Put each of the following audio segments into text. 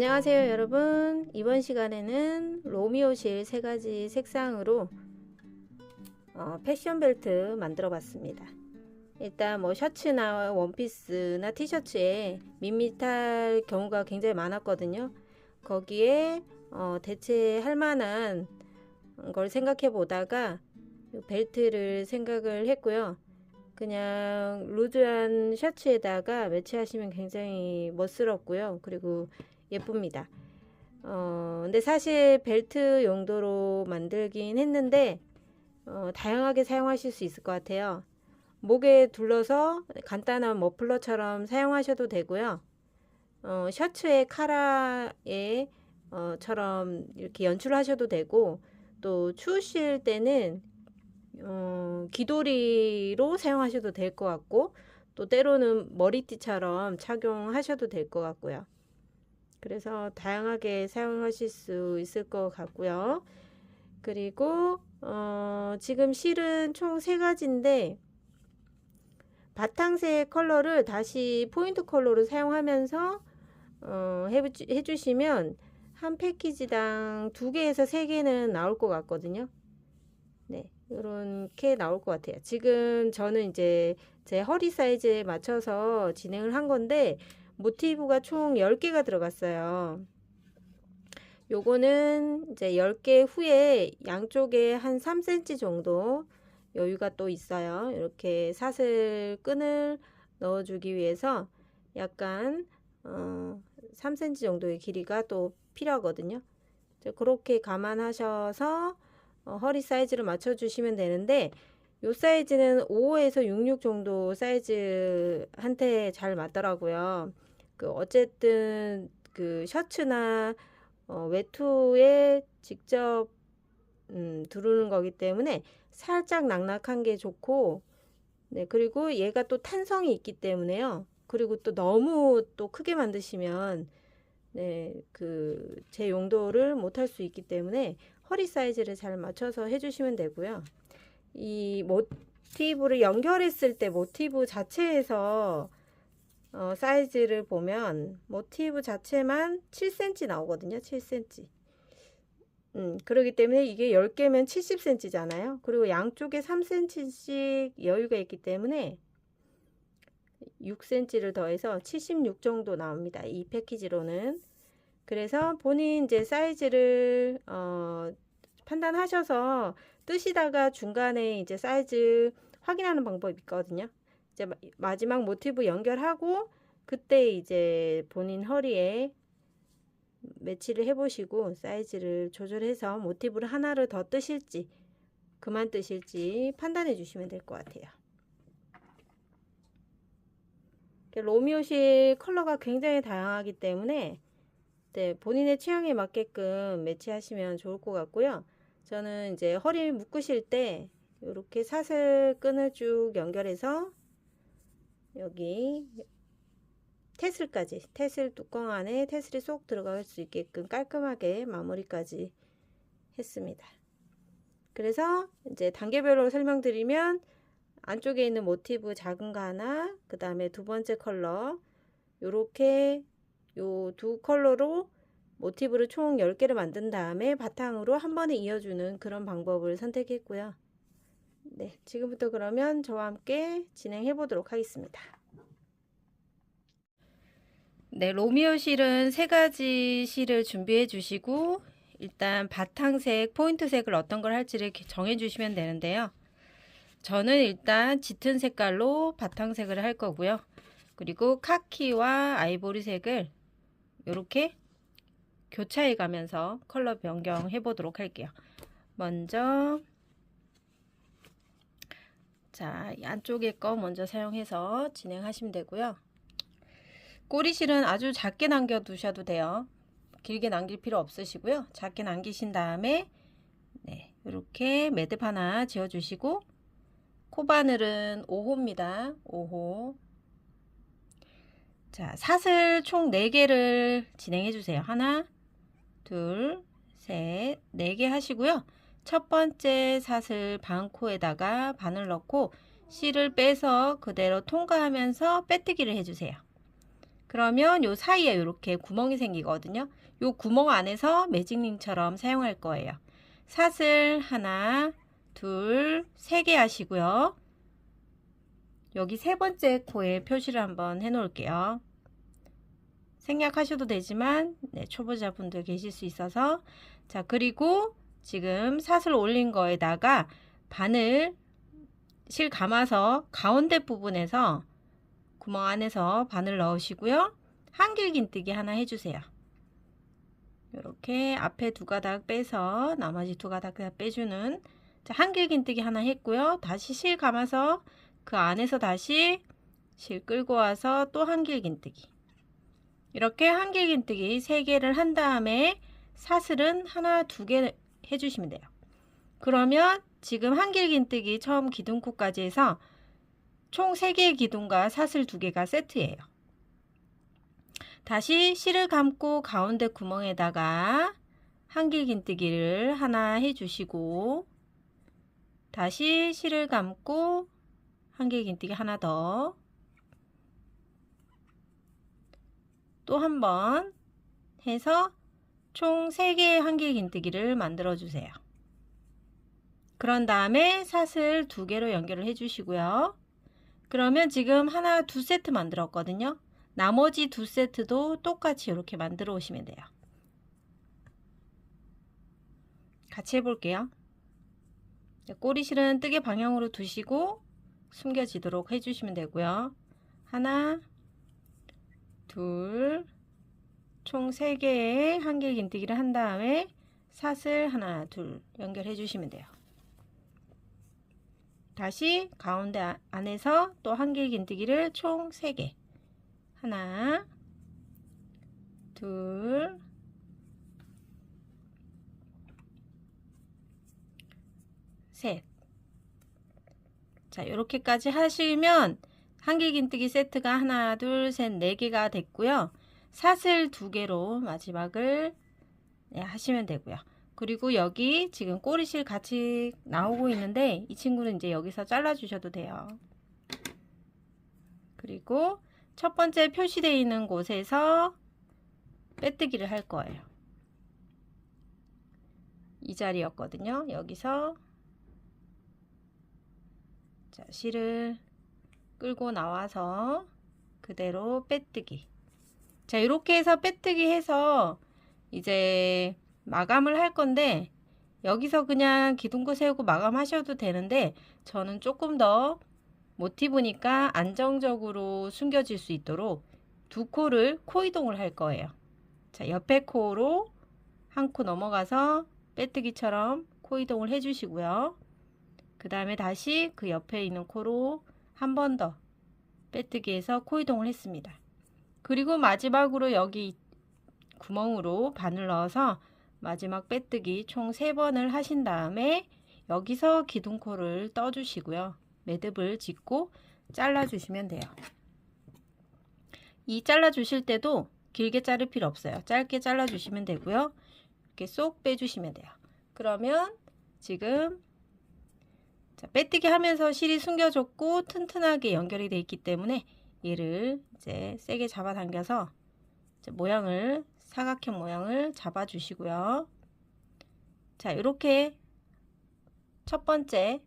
안녕하세요 여러분. 이번 시간에는 로미오실 3가지 색상으로 패션 벨트 만들어 봤습니다. 일단 뭐 셔츠나 원피스나 티셔츠에 밋밋할 경우가 굉장히 많았거든요. 거기에 대체할 만한 걸 생각해 보다가 벨트를 생각을 했고요. 그냥 루즈한 셔츠에다가 매치하시면 굉장히 멋스럽고요. 그리고 예쁩니다. 근데 사실 벨트 용도로 만들긴 했는데 다양하게 사용하실 수 있을 것 같아요. 목에 둘러서 간단한 머플러처럼 사용하셔도 되고요. 셔츠의 카라에 처럼 이렇게 연출하셔도 되고, 또 추우실 때는 귀도리로 사용하셔도 될 것 같고, 또 때로는 머리띠처럼 착용하셔도 될 것 같고요. 그래서 다양하게 사용하실 수 있을 것 같고요. 그리고 지금 실은 총 3가지인데 바탕색 컬러를 다시 포인트 컬러로 사용하면서 해주시면 한 패키지당 2개에서 3개는 나올 것 같거든요. 네, 이렇게 나올 것 같아요. 지금 저는 이제 제 허리 사이즈에 맞춰서 진행을 한 건데 모티브가 총 10개가 들어갔어요. 요거는 이제 10개 후에 양쪽에 한 3cm 정도 여유가 또 있어요. 이렇게 사슬 끈을 넣어주기 위해서 약간 3cm 정도의 길이가 또 필요하거든요. 그렇게 감안하셔서 허리 사이즈를 맞춰주시면 되는데, 요 사이즈는 5에서 66 정도 사이즈한테 잘 맞더라고요. 어쨌든 그 셔츠나 외투에 직접 두르는 거기 때문에 살짝 낙낙한 게 좋고, 네, 그리고 얘가 또 탄성이 있기 때문에요. 그리고 또 너무 또 크게 만드시면 네, 제 용도를 못할 수 있기 때문에 허리 사이즈를 잘 맞춰서 해주시면 되고요. 이 모티브를 연결했을 때 모티브 자체에서 사이즈를 보면 모티브 자체만 7cm 나오거든요. 7cm. 그렇기 때문에 이게 10개면 70cm잖아요. 그리고 양쪽에 3cm씩 여유가 있기 때문에 6cm를 더해서 76 정도 나옵니다. 이 패키지로는. 그래서 본인 이제 사이즈를 판단하셔서 뜨시다가 중간에 이제 사이즈 확인하는 방법이 있거든요. 이제 마지막 모티브 연결하고 그때 이제 본인 허리에 매치를 해보시고 사이즈를 조절해서 모티브를 하나를 더 뜨실지 그만 뜨실지 판단해 주시면 될 것 같아요. 로미오실 컬러가 굉장히 다양하기 때문에 네, 본인의 취향에 맞게끔 매치하시면 좋을 것 같고요. 저는 이제 허리 묶으실 때 이렇게 사슬 끈을 쭉 연결해서 여기 테슬까지, 테슬 뚜껑 안에 테슬이 쏙 들어갈 수 있게끔 깔끔하게 마무리까지 했습니다. 그래서 이제 단계별로 설명드리면 안쪽에 있는 모티브 작은 거 하나, 그 다음에 두 번째 컬러, 요렇게 요 두 컬러로 모티브를 총 10개를 만든 다음에 바탕으로 한 번에 이어주는 그런 방법을 선택했고요. 네, 지금부터 그러면 저와 함께 진행해 보도록 하겠습니다. 네, 로미오 실은 3가지 실을 준비해 주시고 일단 바탕색, 포인트색을 어떤 걸 할지를 정해 주시면 되는데요. 저는 일단 짙은 색깔로 바탕색을 할 거고요. 그리고 카키와 아이보리색을 이렇게 교차해 가면서 컬러 변경해 보도록 할게요. 먼저 자, 안쪽에 거 먼저 사용해서 진행하시면 되고요. 꼬리실은 아주 작게 남겨 두셔도 돼요. 길게 남길 필요 없으시고요. 작게 남기신 다음에 네, 이렇게 매듭 하나 지어 주시고 코바늘은 5호입니다. 5호. 자, 사슬 총 4개를 진행해 주세요. 하나, 둘, 셋, 4개 하시고요. 첫 번째 사슬 반코에다가 바늘 넣고 실을 빼서 그대로 통과하면서 빼뜨기를 해주세요. 그러면 요 사이에 이렇게 구멍이 생기거든요. 요 구멍 안에서 매직링처럼 사용할 거예요. 사슬 하나, 둘, 세 개 하시고요. 여기 세 번째 코에 표시를 한번 해 놓을게요. 생략하셔도 되지만 초보자분들 계실 수 있어서, 자, 그리고 지금 사슬 올린 거에다가 바늘 실 감아서 가운데 부분에서 구멍 안에서 바늘 넣으시고요. 한길긴뜨기 하나 해주세요. 이렇게 앞에 두 가닥 빼서 나머지 두 가닥 빼주는, 자, 한길긴뜨기 하나 했고요. 다시 실 감아서 그 안에서 다시 실 끌고 와서 또 한길긴뜨기. 이렇게 한길긴뜨기 3개를 한 다음에 사슬은 하나, 2개 해주시면 돼요. 그러면 지금 한길긴뜨기 처음 기둥코까지 해서 총 3개의 기둥과 사슬 2개가 세트예요. 다시 실을 감고 가운데 구멍에다가 한길긴뜨기를 하나 해주시고, 다시 실을 감고 한길긴뜨기 하나 더, 또 한 번 해서 총 3개의 한길긴뜨기를 만들어 주세요. 그런 다음에 사슬 2개로 연결을 해 주시고요. 그러면 지금 하나, 2세트 만들었거든요. 나머지 2세트도 똑같이 이렇게 만들어 오시면 돼요. 같이 해볼게요. 꼬리실은 뜨개 방향으로 두시고 숨겨지도록 해주시면 되고요. 하나, 둘, 총 3개의 한길긴뜨기를 한 다음에 사슬 하나, 둘 연결해 주시면 돼요. 다시 가운데 안에서 또 한길긴뜨기를 총 3개, 하나, 둘, 셋. 자, 이렇게까지 하시면 한길긴뜨기 세트가 하나, 둘, 셋, 4개가 됐고요. 사슬 2개로 마지막을 하시면 되고요. 그리고 여기 지금 꼬리실 같이 나오고 있는데 이 친구는 이제 여기서 잘라 주셔도 돼요. 그리고 첫 번째 표시되어 있는 곳에서 빼뜨기를 할 거예요. 이 자리였거든요. 여기서 자, 실을 끌고 나와서 그대로 빼뜨기. 자, 이렇게 해서 빼뜨기 해서 이제 마감을 할 건데, 여기서 그냥 기둥코 세우고 마감하셔도 되는데 저는 조금 더 모티브니까 안정적으로 숨겨질 수 있도록 두 코를 코 이동을 할 거예요. 자, 옆에 코로 한 코 넘어가서 빼뜨기처럼 코 이동을 해 주시고요. 그 다음에 다시 그 옆에 있는 코로 한 번 더 빼뜨기해서 코 이동을 했습니다. 그리고 마지막으로 여기 구멍으로 바늘 넣어서 마지막 빼뜨기 총 3번을 하신 다음에 여기서 기둥코를 떠 주시고요. 매듭을 짓고 잘라 주시면 돼요. 이 잘라 주실 때도 길게 자를 필요 없어요. 짧게 잘라 주시면 되고요. 이렇게 쏙 빼 주시면 돼요. 그러면 지금 자, 빼뜨기 하면서 실이 숨겨졌고 튼튼하게 연결이 되어 있기 때문에 얘를 이제 세게 잡아 당겨서 모양을, 사각형 모양을 잡아 주시고요. 자, 이렇게 첫 번째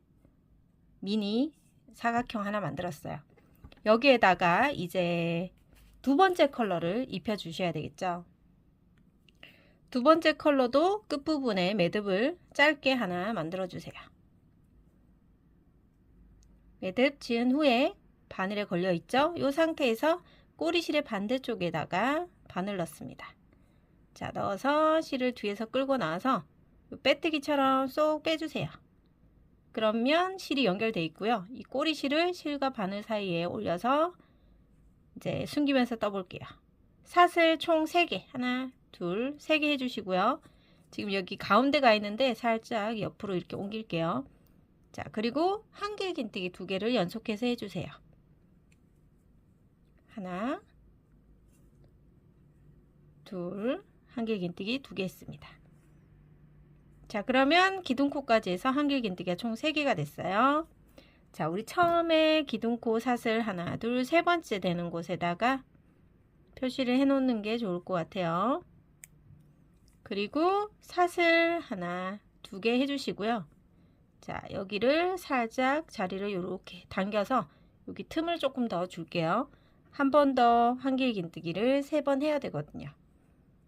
미니 사각형 하나 만들었어요. 여기에다가 이제 두 번째 컬러를 입혀 주셔야 되겠죠. 두 번째 컬러도 끝부분에 매듭을 짧게 하나 만들어 주세요. 매듭 지은 후에 바늘에 걸려 있죠. 이 상태에서 꼬리실의 반대쪽에다가 바늘 넣습니다. 자, 넣어서 실을 뒤에서 끌고 나와서 빼뜨기처럼 쏙 빼주세요. 그러면 실이 연결되어 있고요. 이 꼬리실을 실과 바늘 사이에 올려서 이제 숨기면서 떠볼게요. 사슬 총 3개, 하나, 둘, 3개 해주시고요. 지금 여기 가운데가 있는데 살짝 옆으로 이렇게 옮길게요. 자, 그리고 한길긴뜨기 2개를 연속해서 해주세요. 하나, 둘, 한길긴뜨기 2개 했습니다. 자, 그러면 기둥코까지 해서 한길긴뜨기가 총 3개가 됐어요. 자, 우리 처음에 기둥코 사슬 하나, 둘, 세 번째 되는 곳에다가 표시를 해 놓는 게 좋을 것 같아요. 그리고 사슬 하나, 두 개 해주시고요. 자, 여기를 살짝 자리를 이렇게 당겨서 여기 틈을 조금 더 줄게요. 한 번 더 한길긴뜨기를 3번 해야 되거든요.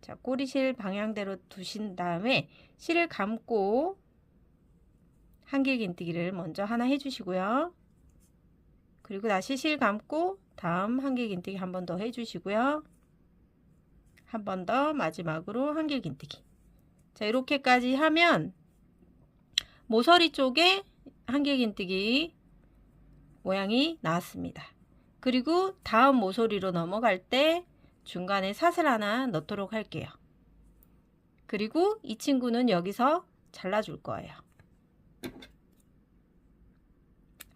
자, 꼬리실 방향대로 두신 다음에 실을 감고 한길긴뜨기를 먼저 하나 해주시고요. 그리고 다시 실 감고 다음 한길긴뜨기 한 번 더 해주시고요. 한 번 더 마지막으로 한길긴뜨기. 자, 이렇게까지 하면 모서리 쪽에 한길긴뜨기 모양이 나왔습니다. 그리고 다음 모서리로 넘어갈 때 중간에 사슬 하나 넣도록 할게요. 그리고 이 친구는 여기서 잘라줄 거예요.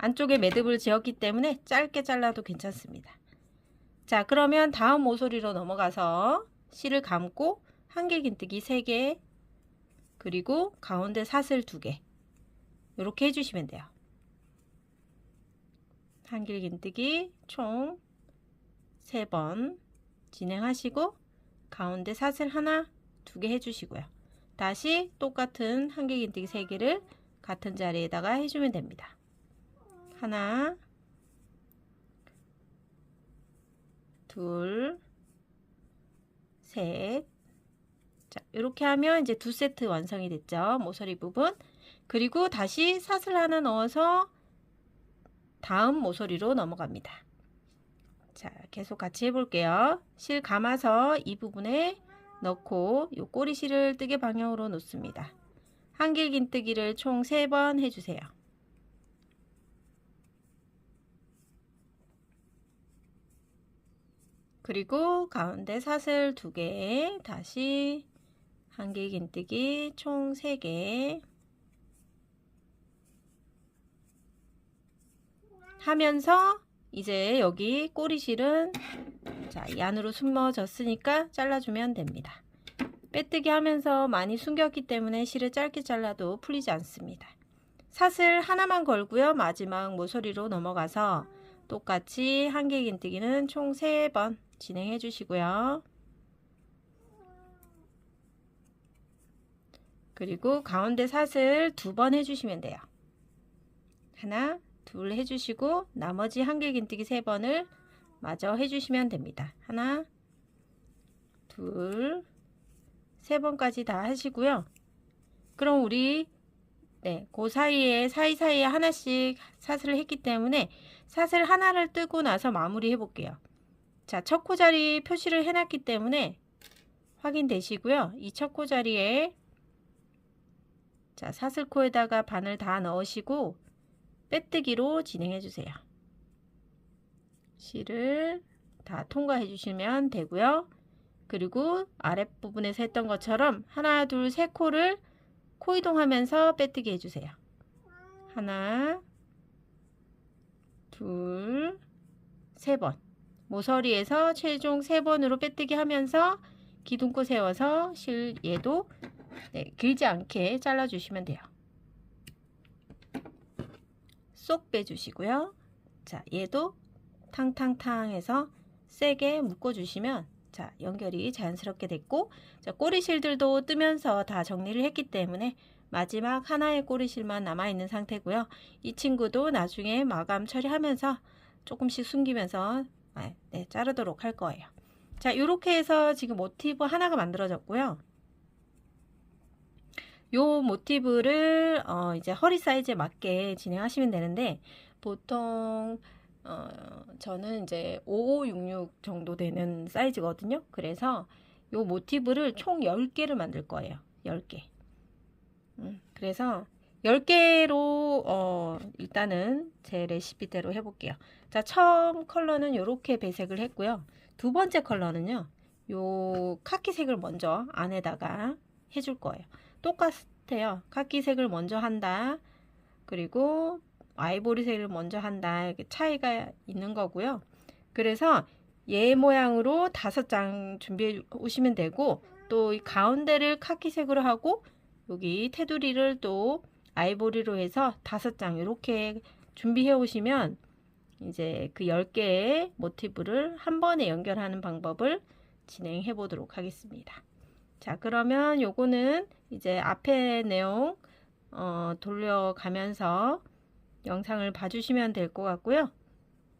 안쪽에 매듭을 지었기 때문에 짧게 잘라도 괜찮습니다. 자, 그러면 다음 모서리로 넘어가서 실을 감고 한길긴뜨기 3개, 그리고 가운데 사슬 2개 이렇게 해주시면 돼요. 한길긴뜨기 총 3번 진행하시고 가운데 사슬 하나, 2개 해주시고요. 다시 똑같은 한길긴뜨기 3개를 같은 자리에다가 해주면 됩니다. 하나, 둘, 셋. 자, 이렇게 하면 이제 2세트 완성이 됐죠. 모서리 부분. 그리고 다시 사슬 하나 넣어서 다음 모서리로 넘어갑니다. 자, 계속 같이 해볼게요. 실 감아서 이 부분에 넣고 요 꼬리실을 뜨개 방향으로 놓습니다. 한길긴뜨기를 총 3번 해주세요. 그리고 가운데 사슬 2개, 다시 한길긴뜨기 총 3개 하면서 이제 여기 꼬리실은 자, 이 안으로 숨어졌으니까 잘라주면 됩니다. 빼뜨기 하면서 많이 숨겼기 때문에 실을 짧게 잘라도 풀리지 않습니다. 사슬 하나만 걸고요. 마지막 모서리로 넘어가서 똑같이 한길긴뜨기는 총 3번 진행해 주시고요. 그리고 가운데 사슬 2번 해주시면 돼요. 하나, 둘 해주시고 나머지 한길긴뜨기 3번을 마저 해주시면 됩니다. 하나, 둘, 3번까지 다 하시고요. 그럼 우리 그 사이사이에 하나씩 사슬을 했기 때문에 사슬 하나를 뜨고 나서 마무리 해 볼게요. 자, 첫 코자리 표시를 해놨기 때문에 확인되시고요. 이 첫 코자리에 자, 사슬코에다가 바늘 다 넣으시고 빼뜨기로 진행해 주세요. 실을 다 통과해 주시면 되고요. 그리고 아랫부분에서 했던 것처럼 하나, 둘, 세 코를 코 이동하면서 빼뜨기 해주세요. 하나, 둘, 3번. 모서리에서 최종 3번으로 빼뜨기 하면서 기둥코 세워서 실 얘도 길지 않게 잘라주시면 돼요. 쏙 빼주시고요. 자, 얘도 탕탕탕 해서 세게 묶어주시면 자, 연결이 자연스럽게 됐고, 자, 꼬리실들도 뜨면서 다 정리를 했기 때문에 마지막 하나의 꼬리실만 남아있는 상태고요. 이 친구도 나중에 마감 처리하면서 조금씩 숨기면서 자르도록 할 거예요. 자, 이렇게 해서 지금 모티브 하나가 만들어졌고요. 요 모티브를 이제 허리 사이즈에 맞게 진행하시면 되는데, 보통 저는 이제 5566 정도 되는 사이즈거든요. 그래서 요 모티브를 총 10개를 만들 거예요. 10개. 그래서 10개로 일단은 제 레시피대로 해볼게요. 자, 처음 컬러는 이렇게 배색을 했고요. 두 번째 컬러는요. 요 카키색을 먼저 안에다가 해줄 거예요. 똑같아요. 카키색을 먼저 한다. 그리고 아이보리색을 먼저 한다. 이렇게 차이가 있는 거고요. 그래서 얘 모양으로 5장 준비해 오시면 되고, 또 이 가운데를 카키색으로 하고 여기 테두리를 또 아이보리로 해서 5장 이렇게 준비해 오시면 이제 그 10개의 모티브를 한 번에 연결하는 방법을 진행해 보도록 하겠습니다. 자, 그러면 요거는 이제 앞에 내용 돌려가면서 영상을 봐주시면 될 것 같고요.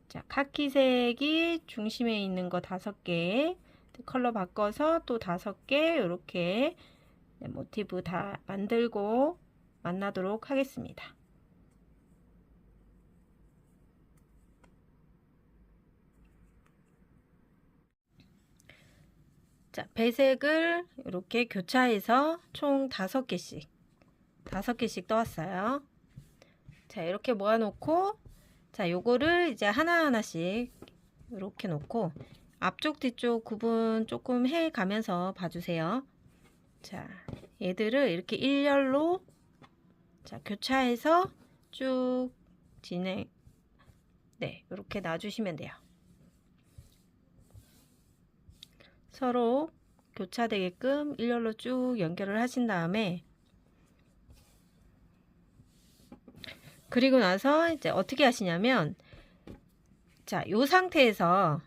자, 카키색이 중심에 있는 거 5개, 컬러 바꿔서 또 5개 이렇게 모티브 다 만들고 만나도록 하겠습니다. 자, 배색을 이렇게 교차해서 총 5개씩 떠왔어요. 자, 이렇게 모아놓고, 자, 요거를 이제 하나하나씩 이렇게 놓고 앞쪽 뒤쪽 구분 조금 해 가면서 봐주세요. 자, 얘들을 이렇게 일렬로 자, 교차해서 쭉 이렇게 놔주시면 돼요. 서로 교차되게끔 일렬로 쭉 연결을 하신 다음에, 그리고 나서 이제 어떻게 하시냐면, 자, 요 상태에서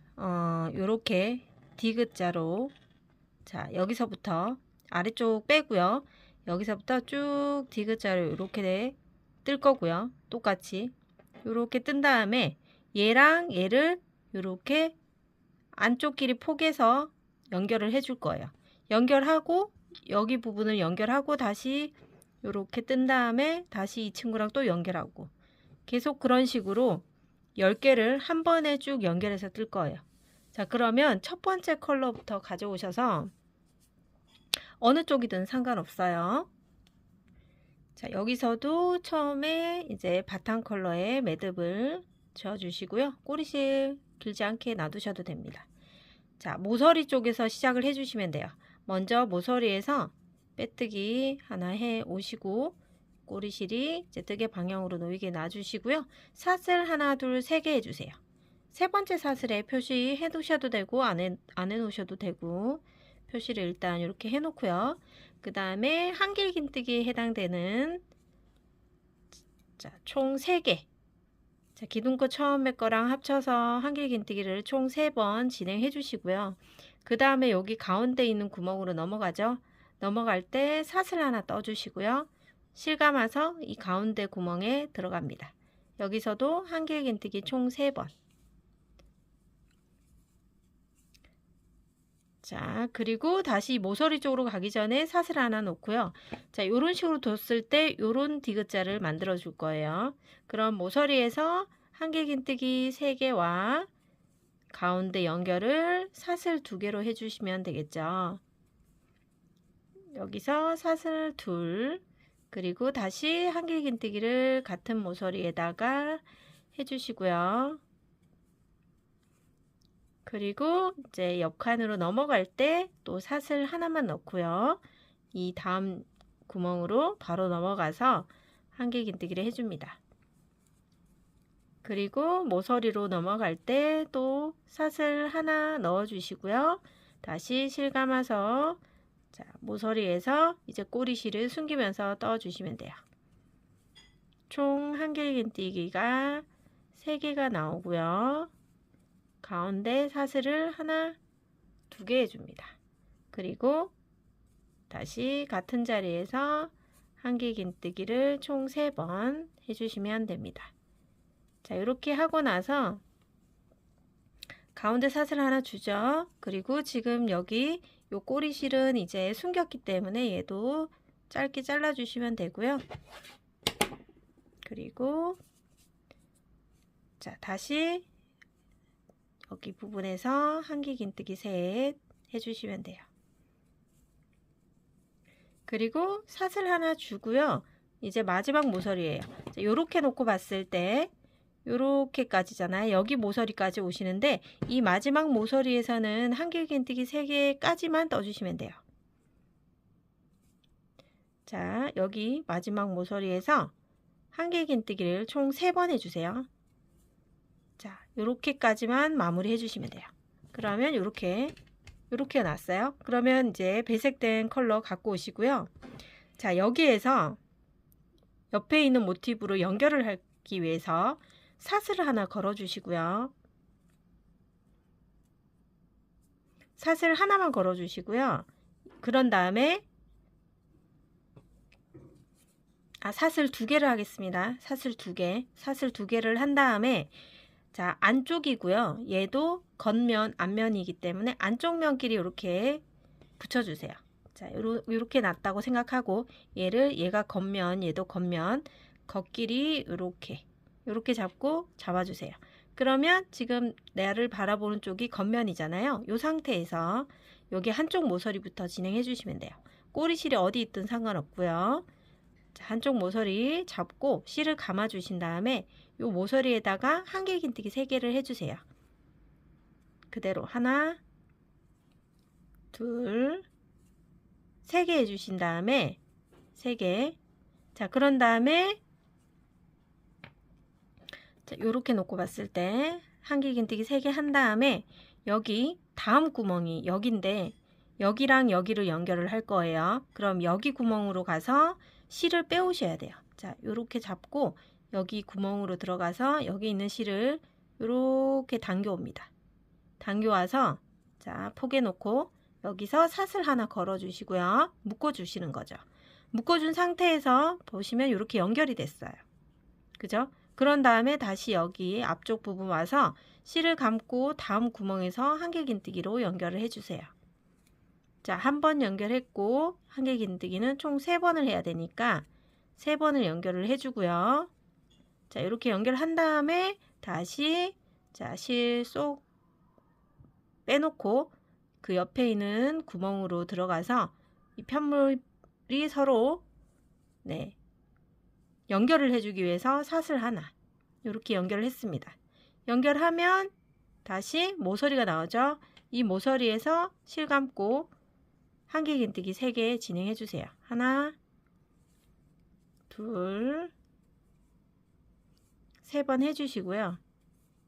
요렇게 디귿자로, 자, 여기서부터 아래쪽 빼고요. 여기서부터 쭉 디귿자로 이렇게 뜰 거고요. 똑같이 요렇게 뜬 다음에 얘랑 얘를 요렇게 안쪽 길이 포개서 연결을 해 줄 거예요. 연결하고 여기 부분을 연결하고 다시 요렇게 뜬 다음에 다시 이 친구랑 또 연결하고 계속 그런 식으로 10개를 한 번에 쭉 연결해서 뜰 거예요. 자, 그러면 첫 번째 컬러부터 가져오셔서 어느 쪽이든 상관없어요. 자, 여기서도 처음에 이제 바탕 컬러의 매듭을 지어주시고요. 꼬리실 길지 않게 놔두셔도 됩니다. 자, 모서리 쪽에서 시작을 해주시면 돼요. 먼저 모서리에서 빼뜨기 하나 해 오시고 꼬리실이 이제 뜨개 방향으로 놓이게 놔주시고요. 사슬 하나, 둘, 3개 해주세요. 세 번째 사슬에 표시해 두셔도 되고 안 해 놓으셔도 되고 표시를 일단 이렇게 해 놓고요. 그 다음에 한길긴뜨기에 해당되는 자, 총 3개. 자, 기둥코 처음에 거랑 합쳐서 한길긴뜨기를 총 3번 진행해 주시고요. 그 다음에 여기 가운데 있는 구멍으로 넘어가죠. 넘어갈 때 사슬 하나 떠 주시고요. 실감아서 이 가운데 구멍에 들어갑니다. 여기서도 한길긴뜨기 총 3번. 자, 그리고 다시 모서리 쪽으로 가기 전에 사슬 하나 놓고요. 자, 이런 식으로 뒀을 때 요런 디귿자를 만들어 줄 거예요. 그럼 모서리에서 한길긴뜨기 3개와 가운데 연결을 사슬 2개로 해주시면 되겠죠. 여기서 사슬 2, 그리고 다시 한길긴뜨기를 같은 모서리에다가 해주시고요. 그리고 이제 옆칸으로 넘어갈 때 또 사슬 하나만 넣고요. 이 다음 구멍으로 바로 넘어가서 한길긴뜨기를 해줍니다. 그리고 모서리로 넘어갈 때 또 사슬 하나 넣어 주시고요. 다시 실감아서 자, 모서리에서 이제 꼬리실을 숨기면서 떠 주시면 돼요. 총 한길긴뜨기가 3개가 나오고요. 가운데 사슬을 하나, 2개 해줍니다. 그리고 다시 같은 자리에서 한길긴뜨기를 총 3번 해주시면 됩니다. 자, 이렇게 하고 나서 가운데 사슬 하나 주죠. 그리고 지금 여기 요 꼬리실은 이제 숨겼기 때문에 얘도 짧게 잘라 주시면 되고요. 그리고 자, 다시 여기 부분에서 한길긴뜨기 셋 해주시면 돼요. 그리고 사슬 하나 주고요. 이제 마지막 모서리예요. 이렇게 놓고 봤을 때 요렇게까지잖아요. 여기 모서리까지 오시는데 이 마지막 모서리에서는 한길긴뜨기 3개까지만 떠주시면 돼요. 자, 여기 마지막 모서리에서 한길긴뜨기를 총 3번 해주세요. 자, 요렇게까지만 마무리 해주시면 돼요. 그러면 요렇게 났어요. 그러면 이제 배색된 컬러 갖고 오시고요. 자, 여기에서 옆에 있는 모티브로 연결을 하기 위해서 사슬을 하나 걸어 주시고요. 사슬 하나만 걸어 주시고요. 그런 다음에 사슬 두 개를 하겠습니다. 사슬 두 개. 사슬 두 개를 한 다음에 자, 안쪽이고요. 얘도 겉면, 앞면이기 때문에 안쪽 면끼리 이렇게 붙여주세요. 자, 요렇게 놨다고 생각하고 얘가 겉면, 얘도 겉면, 겉끼리 요렇게 잡고 잡아주세요. 그러면 지금 나를 바라보는 쪽이 겉면이잖아요. 이 상태에서 여기 한쪽 모서리부터 진행해 주시면 돼요. 꼬리실이 어디 있든 상관없고요. 자, 한쪽 모서리 잡고 실을 감아 주신 다음에 요 모서리에다가 한길긴뜨기 3개를 해주세요. 그대로 하나, 둘, 3개 해주신 다음에 3개. 자, 그런 다음에 자, 요렇게 놓고 봤을 때 한길긴뜨기 3개 한 다음에 여기 다음 구멍이 여기인데 여기랑 여기를 연결을 할 거예요. 그럼 여기 구멍으로 가서 실을 빼오셔야 돼요. 자, 요렇게 잡고 여기 구멍으로 들어가서 여기 있는 실을 요렇게 당겨옵니다. 당겨와서 자, 포개 놓고 여기서 사슬 하나 걸어 주시고요. 묶어 주시는 거죠. 묶어 준 상태에서 보시면 이렇게 연결이 됐어요. 그죠? 그런 다음에 다시 여기 앞쪽 부분 와서 실을 감고 다음 구멍에서 한길긴뜨기로 연결을 해 주세요. 자, 한 번 연결했고 한길긴뜨기는 총 3번을 해야 되니까 3번을 연결을 해 주고요. 자, 이렇게 연결한 다음에 다시 자, 실 쏙 빼놓고 그 옆에 있는 구멍으로 들어가서 이 편물이 서로 연결을 해주기 위해서 사슬 하나 이렇게 연결을 했습니다. 연결하면 다시 모서리가 나오죠. 이 모서리에서 실 감고 한길긴뜨기 3개 진행해 주세요. 하나, 둘, 3번 해주시고요.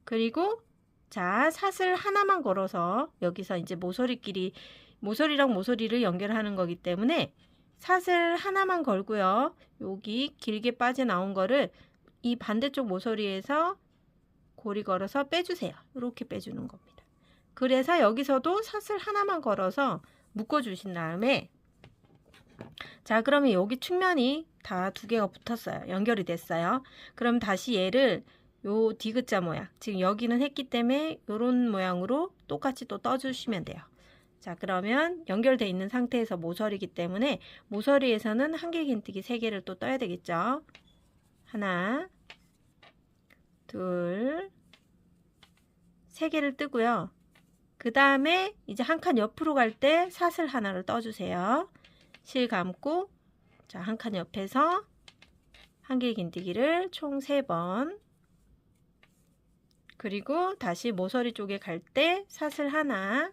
그리고 자, 사슬 하나만 걸어서 여기서 이제 모서리랑 모서리를 연결하는 거기 때문에 사슬 하나만 걸고요. 여기 길게 빠져나온 거를 이 반대쪽 모서리에서 고리 걸어서 빼주세요. 이렇게 빼주는 겁니다. 그래서 여기서도 사슬 하나만 걸어서 묶어 주신 다음에 자, 그러면 여기 측면이 다 2개가 붙었어요. 연결이 됐어요. 그럼 다시 얘를 요 디귿자 모양, 지금 여기는 했기 때문에 요런 모양으로 똑같이 또 떠주시면 돼요. 자, 그러면 연결되어 있는 상태에서 모서리이기 때문에 모서리에서는 한길긴뜨기 3개를 또 떠야 되겠죠. 하나, 둘, 3개를 뜨고요. 그 다음에 이제 한 칸 옆으로 갈 때 사슬 하나를 떠주세요. 실 감고 자, 한 칸 옆에서 한길긴뜨기를 총 3번, 그리고 다시 모서리 쪽에 갈 때 사슬 하나,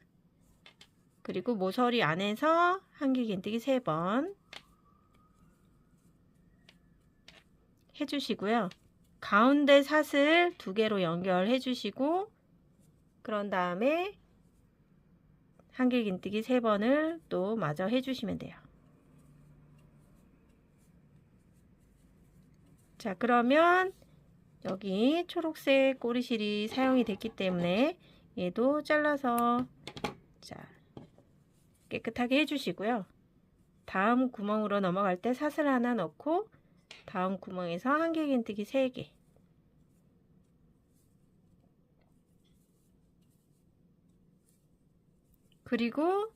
그리고 모서리 안에서 한길긴뜨기 3번 해주시고요. 가운데 사슬 2개로 연결해 주시고 그런 다음에 한길긴뜨기 3번을 또 마저 해주시면 돼요. 자, 그러면 여기 초록색 꼬리실이 사용이 됐기 때문에 얘도 잘라서 자, 깨끗하게 해주시고요. 다음 구멍으로 넘어갈 때 사슬 하나 넣고 다음 구멍에서 한길긴뜨기 3개, 그리고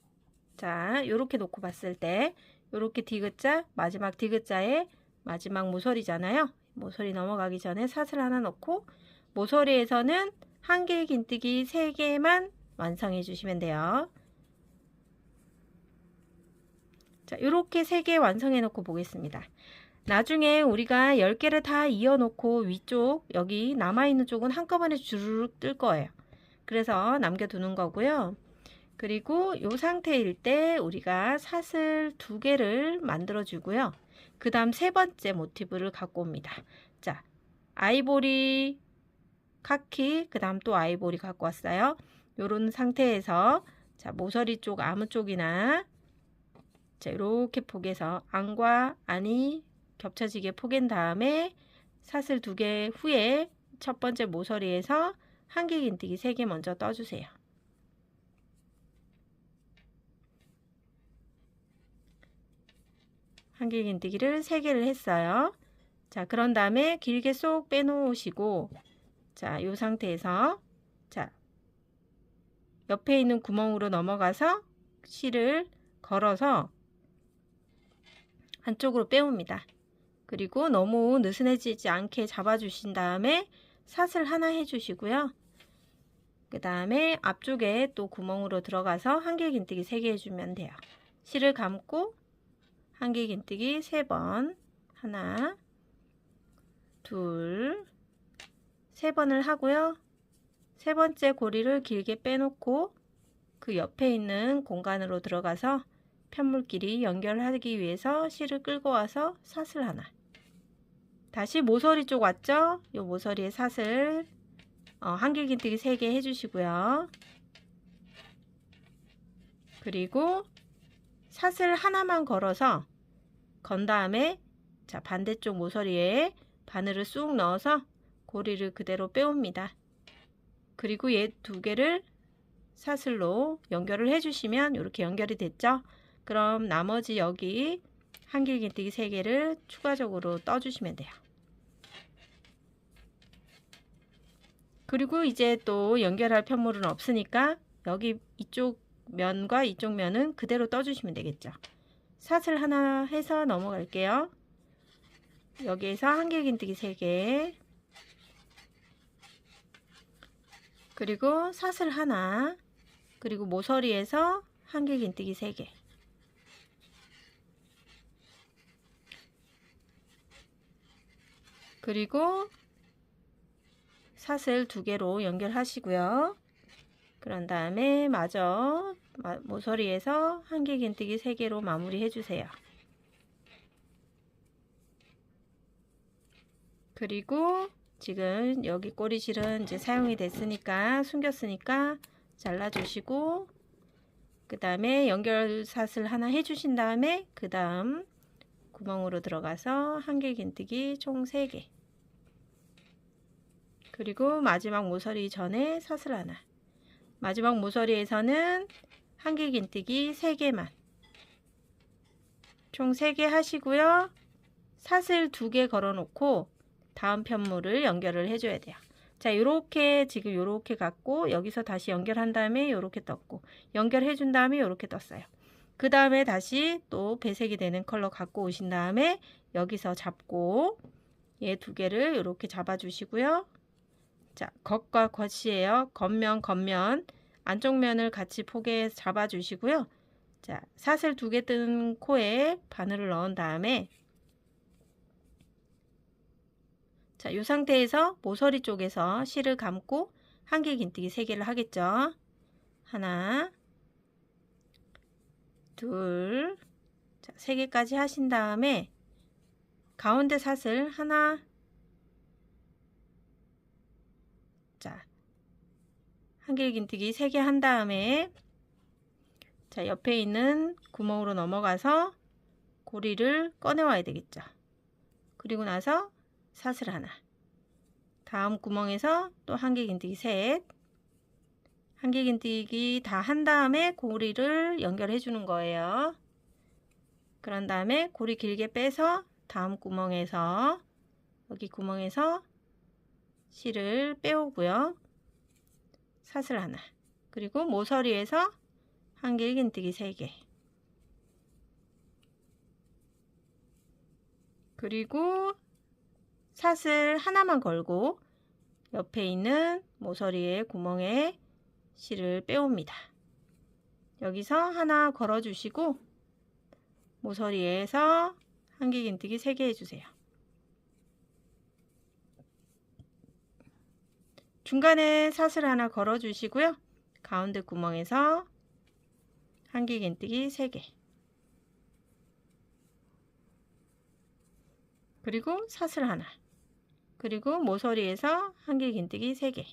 자, 요렇게 놓고 봤을 때 요렇게 디귿자, 마지막 디귿자에 마지막 모서리잖아요. 모서리 넘어가기 전에 사슬 하나 넣고 모서리에서는 한길긴뜨기 3개만 완성해 주시면 돼요. 자, 요렇게 3개 완성해 놓고 보겠습니다. 나중에 우리가 10개를 다 이어 놓고 위쪽 여기 남아있는 쪽은 한꺼번에 주르륵 뜰 거예요. 그래서 남겨두는 거고요. 그리고 요 상태일 때 우리가 사슬 2개를 만들어 주고요. 그 다음 3번째 모티브를 갖고 옵니다. 자, 아이보리, 카키, 그 다음 또 아이보리 갖고 왔어요. 요런 상태에서 자, 모서리 쪽, 아무 쪽이나 자, 이렇게 포개서 안과 안이 겹쳐지게 포갠 다음에 사슬 2개 후에 첫 번째 모서리에서 한길긴뜨기 3개 먼저 떠주세요. 한길긴뜨기를 3개를 했어요. 자, 그런 다음에 길게 쏙 빼놓으시고, 자, 이 상태에서, 자, 옆에 있는 구멍으로 넘어가서 실을 걸어서 안쪽으로 빼옵니다. 그리고 너무 느슨해지지 않게 잡아주신 다음에 사슬 하나 해주시고요. 그 다음에 앞쪽에 또 구멍으로 들어가서 한길긴뜨기 3개 해주면 돼요. 실을 감고 한길긴뜨기 3번, 하나, 둘, 3번을 하고요. 세 번째 고리를 길게 빼놓고 그 옆에 있는 공간으로 들어가서 편물끼리 연결하기 위해서 실을 끌고 와서 사슬 하나. 다시 모서리 쪽 왔죠? 이 모서리에 사슬 한길긴뜨기 3개 해주시고요. 그리고 사슬 하나만 걸어서 건 다음에 자, 반대쪽 모서리에 바늘을 쑥 넣어서 고리를 그대로 빼옵니다. 그리고 얘 2개를 사슬로 연결을 해주시면 이렇게 연결이 됐죠? 그럼 나머지 여기 한길긴뜨기 3개를 추가적으로 떠주시면 돼요. 그리고 이제 또 연결할 편물은 없으니까 여기 이쪽 면과 이쪽 면은 그대로 떠주시면 되겠죠. 사슬 하나 해서 넘어갈게요. 여기에서 한길긴뜨기 3개, 그리고 사슬 하나, 그리고 모서리에서 한길긴뜨기 3개, 그리고 사슬 2개로 연결하시고요. 그런 다음에 마저 모서리에서 한길긴뜨기 3개로 마무리 해주세요. 그리고 지금 여기 꼬리실은 이제 사용이 됐으니까 숨겼으니까 잘라주시고, 그 다음에 연결 사슬 하나 해주신 다음에 그 다음 구멍으로 들어가서 한길긴뜨기 총 3개, 그리고 마지막 모서리 전에 사슬 하나. 마지막 모서리에서는 한길긴뜨기 3개만, 총 3개 하시고요. 사슬 2개 걸어 놓고 다음 편물을 연결을 해줘야 돼요. 자, 요렇게 지금 요렇게 갖고 여기서 다시 연결한 다음에 요렇게 떴고, 연결해 준 다음에 요렇게 떴어요. 그 다음에 다시 또 배색이 되는 컬러 갖고 오신 다음에 여기서 잡고 얘 2개를 요렇게 잡아 주시고요. 자, 겉과 겉이에요. 겉면, 겉면, 안쪽 면을 같이 포개해서 잡아 주시고요. 자, 사슬 2개 뜬 코에 바늘을 넣은 다음에 자, 이 상태에서 모서리 쪽에서 실을 감고 한길긴뜨기 3개를 하겠죠. 하나, 둘, 자, 3개까지 하신 다음에 가운데 사슬 하나, 자, 한길긴뜨기 3개 한 다음에 자, 옆에 있는 구멍으로 넘어가서 고리를 꺼내 와야 되겠죠. 그리고 나서 사슬 하나, 다음 구멍에서 또 한길긴뜨기 셋, 한길긴뜨기 다 한 다음에 고리를 연결해 주는 거예요. 그런 다음에 고리 길게 빼서 다음 구멍에서 여기 구멍에서 실을 빼오고요. 사슬 하나, 그리고 모서리에서 한길긴뜨기 3개, 그리고 사슬 하나만 걸고 옆에 있는 모서리의 구멍에 실을 빼옵니다. 여기서 하나 걸어 주시고 모서리에서 한길긴뜨기 3개 해주세요. 중간에 사슬 하나 걸어 주시고요. 가운데 구멍에서 한길긴뜨기 3개, 그리고 사슬 하나, 그리고 모서리에서 한길긴뜨기 3개,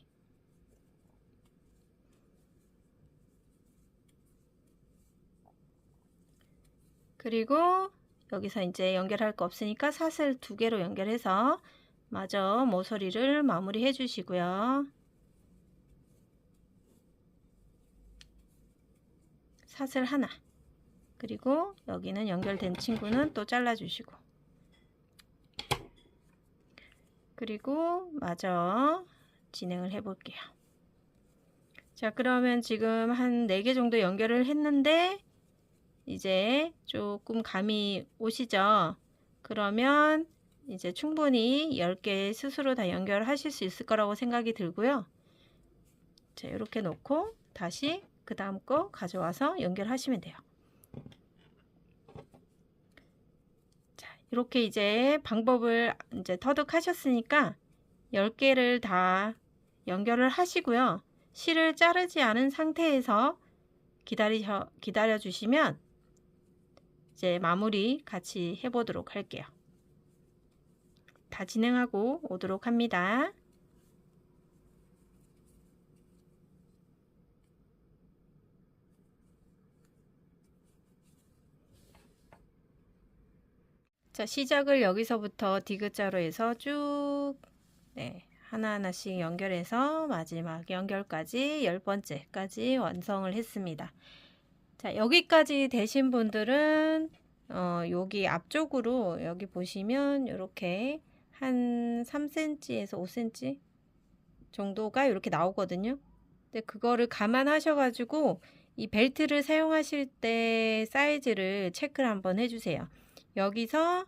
그리고 여기서 이제 연결할 거 없으니까 사슬 2개로 연결해서 마저 모서리를 마무리 해 주시고요. 사슬 하나, 그리고 여기는 연결된 친구는 또 잘라 주시고, 그리고 마저 진행을 해 볼게요. 자, 그러면 지금 한 4개 정도 연결을 했는데 이제 조금 감이 오시죠? 그러면 이제 충분히 10개 스스로 다 연결하실 수 있을 거라고 생각이 들고요. 자, 이렇게 놓고 다시 그 다음 거 가져와서 연결하시면 돼요. 자, 이렇게 이제 방법을 이제 터득하셨으니까 10개를 다 연결을 하시고요. 실을 자르지 않은 상태에서 기다려 주시면 이제 마무리 같이 해 보도록 할게요. 다 진행하고 오도록 합니다. 자, 시작을 여기서부터 디귿자로 해서 쭉 하나하나씩 연결해서 마지막 연결까지 10번째까지 완성을 했습니다. 자, 여기까지 되신 분들은 여기 앞쪽으로 여기 보시면 이렇게 한 3cm에서 5cm 정도가 이렇게 나오거든요. 근데 그거를 감안하셔가지고 이 벨트를 사용하실 때 사이즈를 체크를 한번 해주세요. 여기서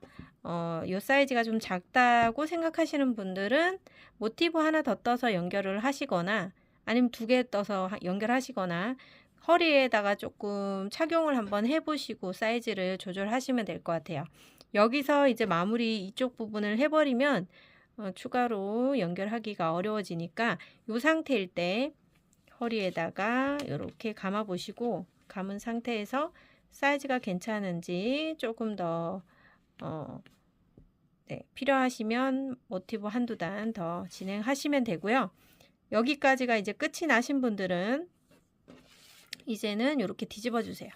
이 사이즈가 좀 작다고 생각하시는 분들은 모티브 하나 더 떠서 연결을 하시거나 아니면 2개 떠서 연결하시거나 허리에다가 조금 착용을 한번 해보시고 사이즈를 조절하시면 될 것 같아요. 여기서 이제 마무리 이쪽 부분을 해버리면 추가로 연결하기가 어려워지니까 이 상태일 때 허리에다가 이렇게 감아 보시고 감은 상태에서 사이즈가 괜찮은지 조금 더 필요하시면 모티브 한두 단 더 진행하시면 되고요. 여기까지가 이제 끝이 나신 분들은 이제는 이렇게 뒤집어 주세요.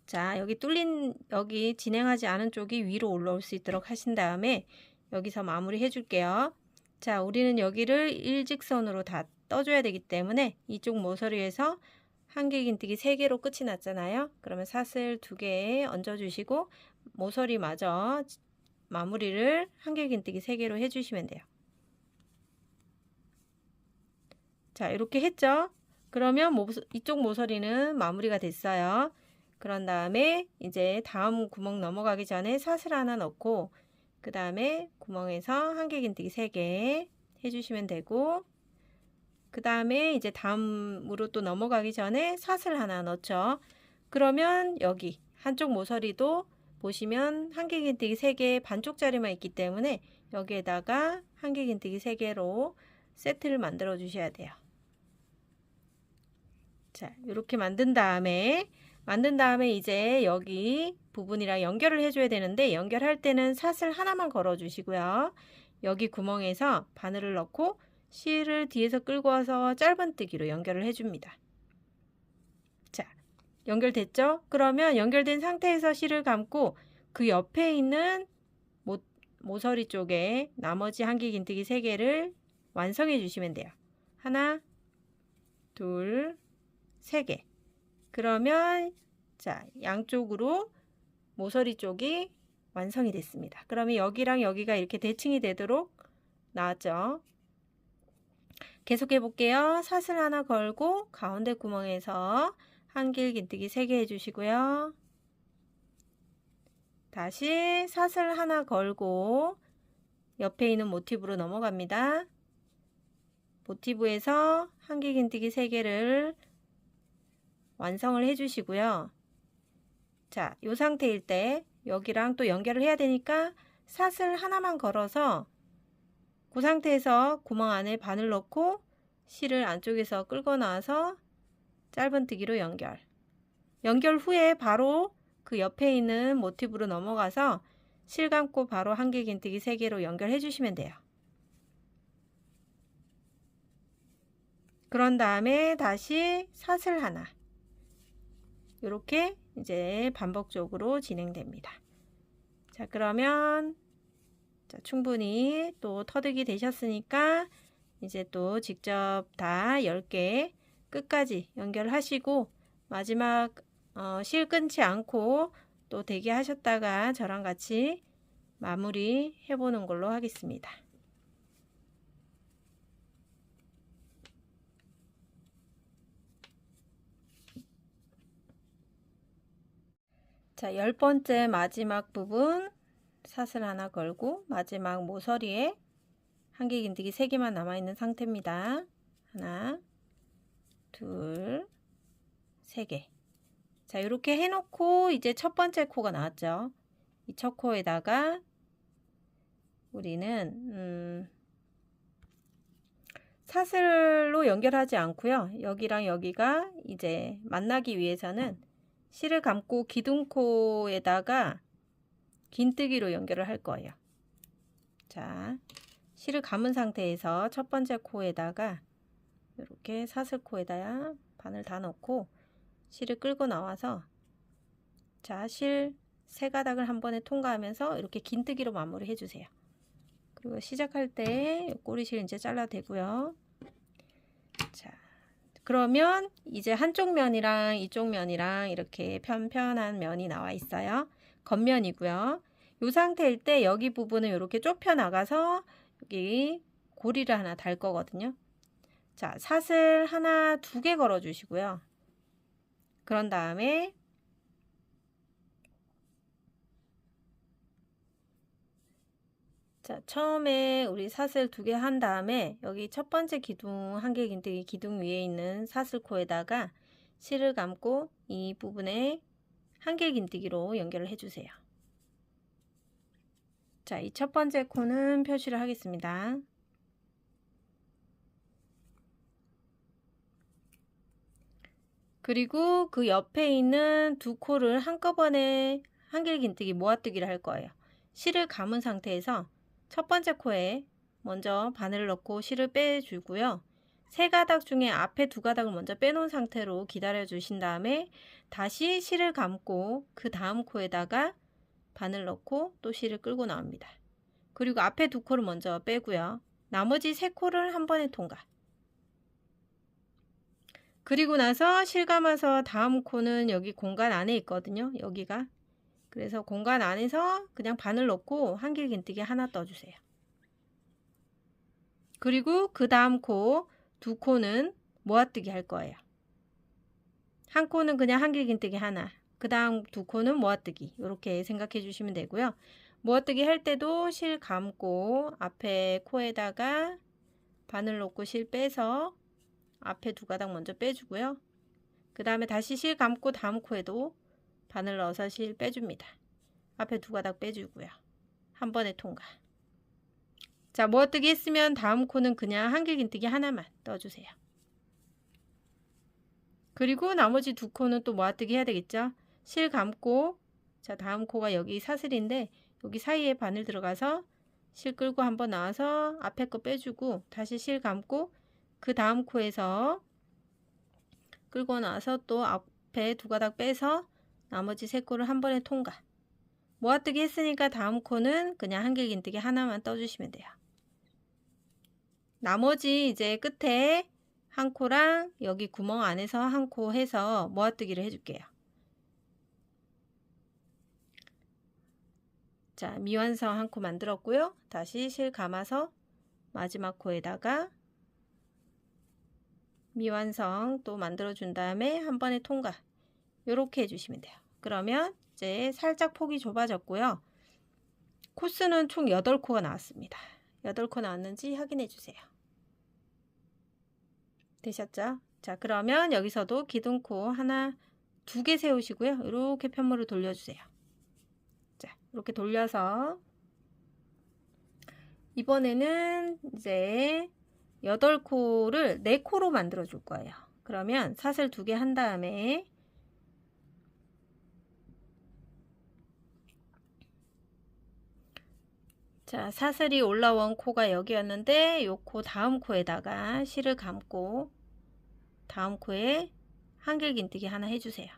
자, 여기 뚫린 여기 진행하지 않은 쪽이 위로 올라올 수 있도록 하신 다음에 여기서 마무리 해 줄게요. 자, 우리는 여기를 일직선으로 다 떠줘야 되기 때문에 이쪽 모서리에서 한길긴뜨기 3개로 끝이 났잖아요. 그러면 사슬 2개에 얹어 주시고 모서리마저 마무리를 한길긴뜨기 3개로 해 주시면 돼요. 자, 이렇게 했죠. 그러면 이쪽 모서리는 마무리가 됐어요. 그런 다음에 이제 다음 구멍 넘어가기 전에 사슬 하나 넣고 그 다음에 구멍에서 한길긴뜨기 3개 해주시면 되고, 그 다음에 이제 다음으로 또 넘어가기 전에 사슬 하나 넣죠. 그러면 여기 한쪽 모서리도 보시면 한길긴뜨기 3개 반쪽짜리만 있기 때문에 여기에다가 한길긴뜨기 3개로 세트를 만들어 주셔야 돼요. 자, 이렇게 만든 다음에 이제 여기 부분이랑 연결을 해줘야 되는데 연결할 때는 사슬 하나만 걸어 주시고요. 여기 구멍에서 바늘을 넣고 실을 뒤에서 끌고 와서 짧은뜨기로 연결을 해줍니다. 자, 연결됐죠? 그러면 연결된 상태에서 실을 감고 그 옆에 있는 모서리 쪽에 나머지 한길긴뜨기 3개를 완성해 주시면 돼요. 하나, 둘, 3개. 그러면 자, 양쪽으로 모서리 쪽이 완성이 됐습니다. 그러면 여기랑 여기가 이렇게 대칭이 되도록 나왔죠. 계속해 볼게요. 사슬 하나 걸고 가운데 구멍에서 한길긴뜨기 3개 해주시고요. 다시 사슬 하나 걸고 옆에 있는 모티브로 넘어갑니다. 모티브에서 한길긴뜨기 3개를 완성을 해주시고요. 자, 이 상태일 때 여기랑 또 연결을 해야 되니까 사슬 하나만 걸어서 그 상태에서 구멍 안에 바늘 넣고 실을 안쪽에서 끌고 나와서 짧은뜨기로 연결 후에 바로 그 옆에 있는 모티브로 넘어가서 실 감고 바로 한길긴뜨기 3개로 연결해 주시면 돼요. 그런 다음에 다시 사슬 하나, 이렇게 이제 반복적으로 진행됩니다. 자, 그러면 자, 충분히 또 터득이 되셨으니까 이제 또 직접 다 10개 끝까지 연결하시고 마지막 실 끊지 않고 또 대기하셨다가 저랑 같이 마무리 해보는 걸로 하겠습니다. 자, 10번째 마지막 부분 사슬 하나 걸고 마지막 모서리에 한길긴뜨기 3개만 남아있는 상태입니다. 하나, 둘, 3개. 자, 이렇게 해놓고 이제 첫 번째 코가 나왔죠. 이 첫 코에다가 우리는 사슬로 연결하지 않고요. 여기랑 여기가 이제 만나기 위해서는 실을 감고 기둥코에다가 긴뜨기로 연결을 할 거예요. 자, 실을 감은 상태에서 첫 번째 코에다가 이렇게 사슬코에다가 바늘 다 넣고 실을 끌고 나와서 자, 실 3가닥을 한 번에 통과하면서 이렇게 긴뜨기로 마무리 해주세요. 그리고 시작할 때 꼬리실 이제 잘라도 되고요. 자, 그러면 이제 한쪽 면이랑 이쪽 면이랑 이렇게 편편한 면이 나와 있어요. 겉면이고요. 이 상태일 때 여기 부분은 이렇게 좁혀 나가서 여기 고리를 하나 달 거거든요. 자, 사슬 하나, 2개 걸어 주시고요. 그런 다음에 자, 처음에 우리 사슬 2개 한 다음에 여기 첫 번째 기둥, 한길긴뜨기 기둥 위에 있는 사슬코에다가 실을 감고 이 부분에 한길긴뜨기로 연결을 해주세요. 자, 이 첫 번째 코는 표시를 하겠습니다. 그리고 그 옆에 있는 2코를 한꺼번에 한길긴뜨기 모아뜨기를 할 거예요. 실을 감은 상태에서 첫 번째 코에 먼저 바늘을 넣고 실을 빼주고요. 3가닥 중에 앞에 2가닥을 먼저 빼놓은 상태로 기다려 주신 다음에 다시 실을 감고 그 다음 코에다가 바늘 넣고 또 실을 끌고 나옵니다. 그리고 앞에 2코를 먼저 빼고요. 나머지 3코를 한 번에 통과. 그리고 나서 실 감아서 다음 코는 여기 공간 안에 있거든요. 여기가. 그래서 공간 안에서 그냥 바늘 넣고 한길긴뜨기 하나 떠주세요. 그리고 그 다음 코, 2코는 모아뜨기 할 거예요. 한 코는 그냥 한길긴뜨기 하나, 그 다음 2코는 모아뜨기, 이렇게 생각해 주시면 되고요. 모아뜨기 할 때도 실 감고 앞에 코에다가 바늘 넣고 실 빼서 앞에 2가닥 먼저 빼주고요. 그 다음에 다시 실 감고 다음 코에도 바늘 넣어서 실 빼줍니다. 앞에 2가닥 빼주고요. 한 번에 통과. 자, 모아뜨기 했으면 다음 코는 그냥 한길긴뜨기 하나만 떠주세요. 그리고 나머지 2코는 또 모아뜨기 해야 되겠죠. 실 감고 자, 다음 코가 여기 사슬인데 여기 사이에 바늘 들어가서 실 끌고 한번 나와서 앞에 거 빼주고 다시 실 감고 그 다음 코에서 끌고 나와서 또 앞에 2가닥 빼서 나머지 3코를 한 번에 통과. 모아뜨기 했으니까 다음 코는 그냥 한길긴뜨기 하나만 떠주시면 돼요. 나머지 이제 끝에 한 코랑 여기 구멍 안에서 한 코 해서 모아뜨기를 해줄게요. 자, 미완성 한 코 만들었고요. 다시 실 감아서 마지막 코에다가 미완성 또 만들어 준 다음에 한 번에 통과. 이렇게 해주시면 돼요. 그러면 이제 살짝 폭이 좁아졌고요. 코스는 총 8코가 나왔습니다. 8코 나왔는지 확인해 주세요. 되셨죠? 자, 그러면 여기서도 기둥코 하나, 2개 세우시고요. 이렇게 편물을 돌려주세요. 자, 이렇게 돌려서 이번에는 이제 8코를 4코로 만들어 줄 거예요. 그러면 사슬 2개 한 다음에 자, 사슬이 올라온 코가 여기였는데 요 코 다음 코에다가 실을 감고 다음 코에 한길긴뜨기 하나 해주세요.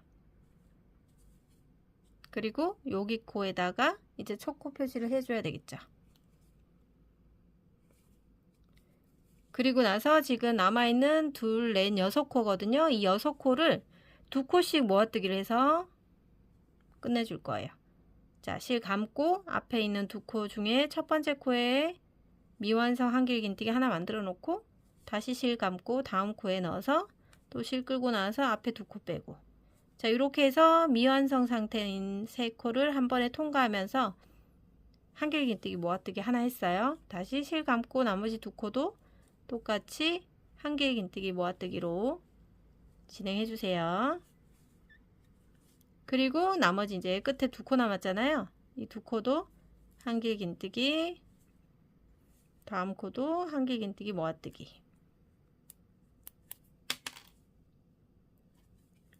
그리고 여기 코에다가 이제 첫 코 표시를 해줘야 되겠죠. 그리고 나서 지금 남아있는 둘, 넷, 6코거든요. 이 6코를 2코씩 모아뜨기를 해서 끝내줄 거예요. 자, 실 감고 앞에 있는 2코 중에 첫 번째 코에 미완성 한길긴뜨기 하나 만들어 놓고 다시 실 감고 다음 코에 넣어서 또 실 끌고 나서 앞에 2코 빼고, 자, 이렇게 해서 미완성 상태인 3코를 한 번에 통과하면서 한길긴뜨기 모아뜨기 하나 했어요. 다시 실 감고 나머지 2코도 똑같이 한길긴뜨기 모아뜨기로 진행해 주세요. 그리고 나머지 이제 끝에 2코 남았잖아요. 이 2코도 한길긴뜨기, 다음 코도 한길긴뜨기 모아뜨기.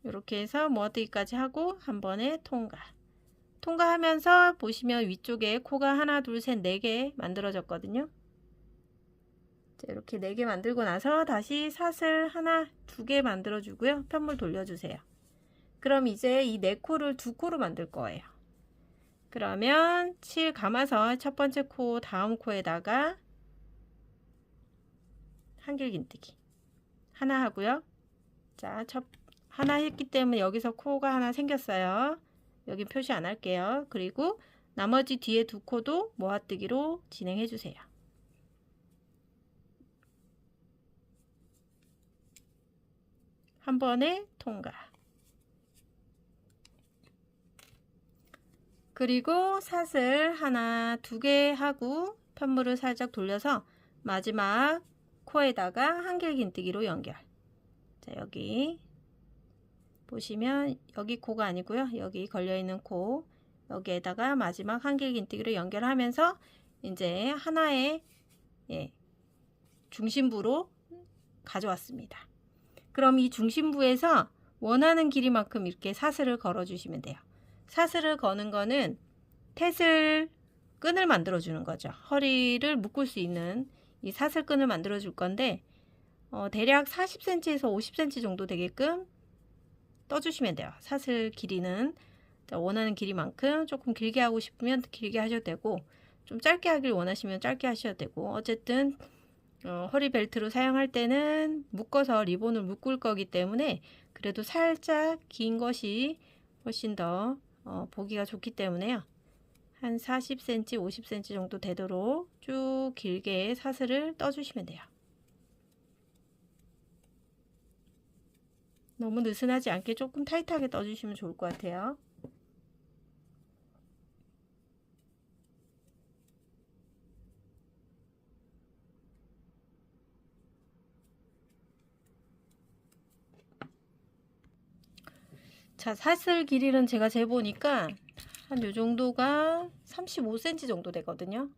이렇게 해서 모아뜨기까지 하고 한 번에 통과하면서 보시면 위쪽에 코가 하나, 둘, 셋, 4개 만들어졌거든요. 자, 이렇게 4개 만들고 나서 다시 사슬 하나, 2개 만들어 주고요. 편물 돌려주세요. 그럼 이제 이 4코를 2코로 만들 거예요. 그러면 실 감아서 첫 번째 코 다음 코에다가 한길긴뜨기 하나 하고요. 자, 하나 했기 때문에 여기서 코가 하나 생겼어요. 여기 표시 안 할게요. 그리고 나머지 뒤에 2코도 모아뜨기로 진행해 주세요. 한 번에 통과. 그리고 사슬 하나, 2개 하고 편물을 살짝 돌려서 마지막 코에다가 한길긴뜨기로 연결. 자, 여기 보시면 여기 코가 아니고요. 여기 걸려있는 코, 여기에다가 마지막 한길긴뜨기로 연결하면서 이제 하나의 중심부로 가져왔습니다. 그럼 이 중심부에서 원하는 길이만큼 이렇게 사슬을 걸어 주시면 돼요. 사슬을 거는 거는 태슬 끈을 만들어 주는 거죠. 허리를 묶을 수 있는 이 사슬 끈을 만들어 줄 건데 대략 40cm에서 50cm 정도 되게끔 떠주시면 돼요. 사슬 길이는 원하는 길이만큼, 조금 길게 하고 싶으면 길게 하셔도 되고 좀 짧게 하길 원하시면 짧게 하셔도 되고, 어쨌든 허리 벨트로 사용할 때는 묶어서 리본을 묶을 거기 때문에 그래도 살짝 긴 것이 훨씬 더 보기가 좋기 때문에요. 한 40cm, 50cm 정도 되도록 쭉 길게 사슬을 떠주시면 돼요. 너무 느슨하지 않게 조금 타이트하게 떠주시면 좋을 것 같아요. 자, 사슬 길이는 제가 재보니까 한 요 정도가 35cm 정도 되거든요.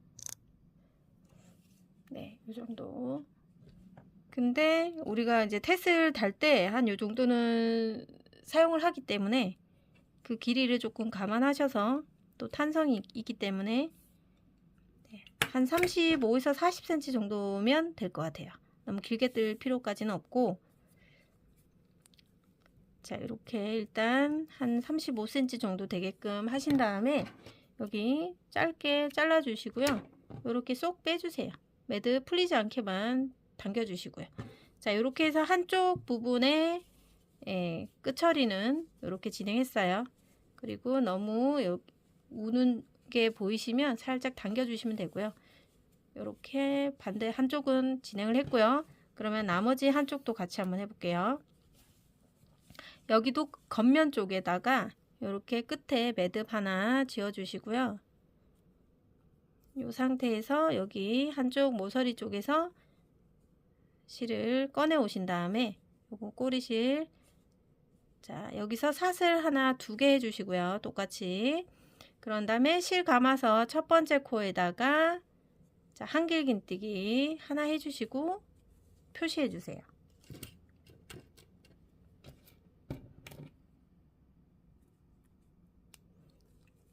네, 요 정도. 근데 우리가 이제 태슬 달 때 한 요 정도는 사용을 하기 때문에 그 길이를 조금 감안하셔서, 또 탄성이 있기 때문에 한 35에서 40cm 정도면 될 것 같아요. 너무 길게 뜰 필요까지는 없고, 자, 이렇게 일단 한 35cm 정도 되게끔 하신 다음에 여기 짧게 잘라 주시고요. 이렇게 쏙 빼주세요. 매드 풀리지 않게만 당겨 주시고요. 자, 이렇게 해서 한쪽 부분에 끝처리는 이렇게 진행했어요. 그리고 너무 우는 게 보이시면 살짝 당겨 주시면 되고요. 이렇게 반대 한쪽은 진행을 했고요. 그러면 나머지 한쪽도 같이 한번 해볼게요. 여기도 겉면 쪽에다가 이렇게 끝에 매듭 하나 지어 주시고요. 이 상태에서 여기 한쪽 모서리 쪽에서 실을 꺼내 오신 다음에 요거 꼬리실, 자, 여기서 사슬 하나 2개 해 주시고요. 똑같이. 그런 다음에 실 감아서 첫 번째 코에다가 자, 한길긴뜨기 하나 해 주시고 표시해 주세요.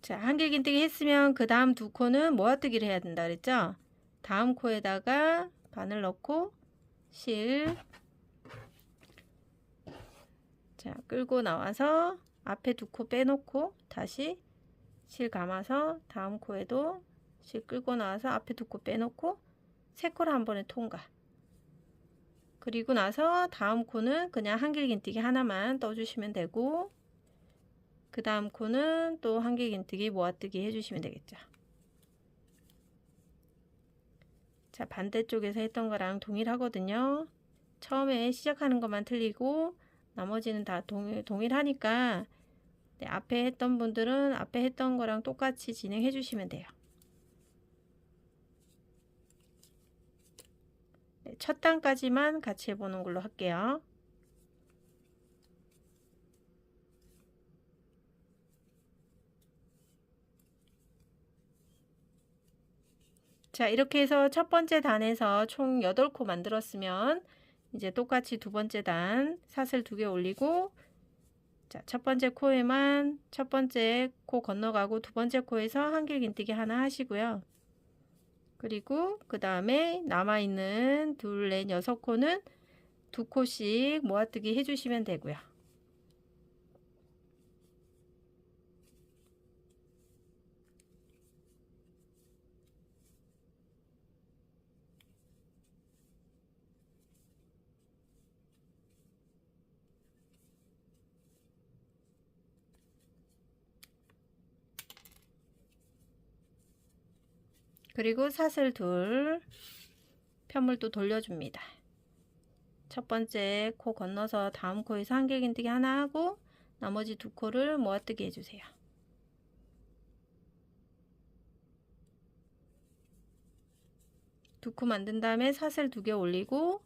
자, 한길긴뜨기 했으면 그 다음 2코는 모아뜨기를 해야 된다 그랬죠? 다음 코에다가 바늘 넣고 실, 자, 끌고 나와서 앞에 2코 빼놓고 다시 실 감아서 다음 코에도 실 끌고 나와서 앞에 2코 빼놓고 3코를 한 번에 통과. 그리고 나서 다음 코는 그냥 한길긴뜨기 하나만 떠주시면 되고, 그 다음 코는 또 한길긴뜨기 모아뜨기 해주시면 되겠죠. 자, 반대쪽에서 했던 거랑 동일하거든요. 처음에 시작하는 것만 틀리고 나머지는 다 동일하니까, 네, 앞에 했던 분들은 앞에 했던 거랑 똑같이 진행해 주시면 돼요. 네, 첫 단까지만 같이 해보는 걸로 할게요. 자, 이렇게 해서 첫 번째 단에서 총 8코 만들었으면 이제 똑같이 두 번째 단 사슬 2개 올리고, 자, 첫 번째 코에만 첫 번째 코 건너가고 두 번째 코에서 한길긴뜨기 하나 하시고요. 그리고 그 다음에 남아있는 둘, 넷, 6코는 2코씩 모아뜨기 해주시면 되고요. 그리고 사슬 둘, 편물도 돌려줍니다. 첫 번째 코 건너서 다음 코에서 한길긴뜨기 하나 하고 나머지 2코를 모아뜨기 해주세요. 두 코 만든 다음에 사슬 2개 올리고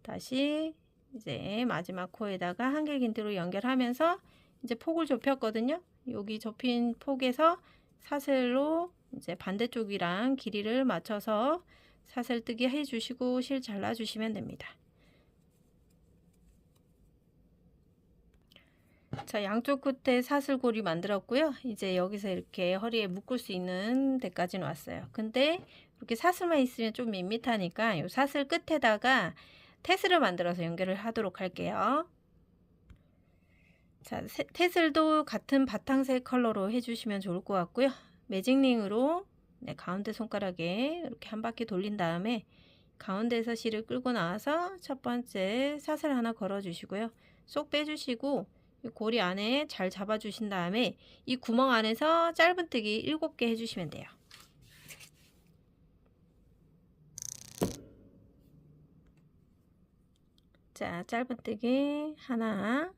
다시 이제 마지막 코에다가 한길긴뜨기로 연결하면서 이제 폭을 좁혔거든요. 여기 좁힌 폭에서 사슬로 이제 반대쪽이랑 길이를 맞춰서 사슬 뜨기 해주시고 실 잘라주시면 됩니다. 자, 양쪽 끝에 사슬고리 만들었고요. 이제 여기서 이렇게 허리에 묶을 수 있는 데까지는 왔어요. 근데 이렇게 사슬만 있으면 좀 밋밋하니까 이 사슬 끝에다가 테슬을 만들어서 연결을 하도록 할게요. 자, 테슬도 같은 바탕색 컬러로 해주시면 좋을 것 같고요. 매직링으로 네, 가운데 손가락에 이렇게 한 바퀴 돌린 다음에 가운데에서 실을 끌고 나와서 첫 번째 사슬 하나 걸어 주시고요. 쏙 빼주시고 이 고리 안에 잘 잡아 주신 다음에 이 구멍 안에서 짧은뜨기 7개 해주시면 돼요. 자, 짧은뜨기 하나,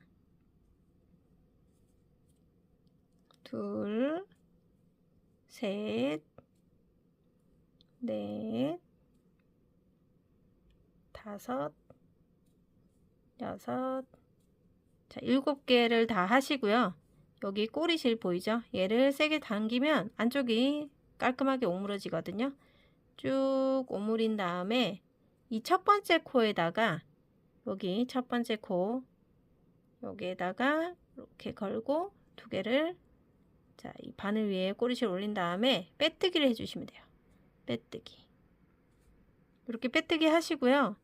둘, 셋, 넷, 다섯, 여섯, 자, 7개를 다 하시고요. 여기 꼬리실 보이죠? 얘를 세게 당기면 안쪽이 깔끔하게 오므러지거든요. 쭉 오므린 다음에 이 첫 번째 코에다가 여기 첫 번째 코 여기에다가 이렇게 걸고 2개를 자, 이 바늘 위에 꼬리실 올린 다음에 빼뜨기를 해주시면 돼요. 빼뜨기. 이렇게 빼뜨기 하시고요.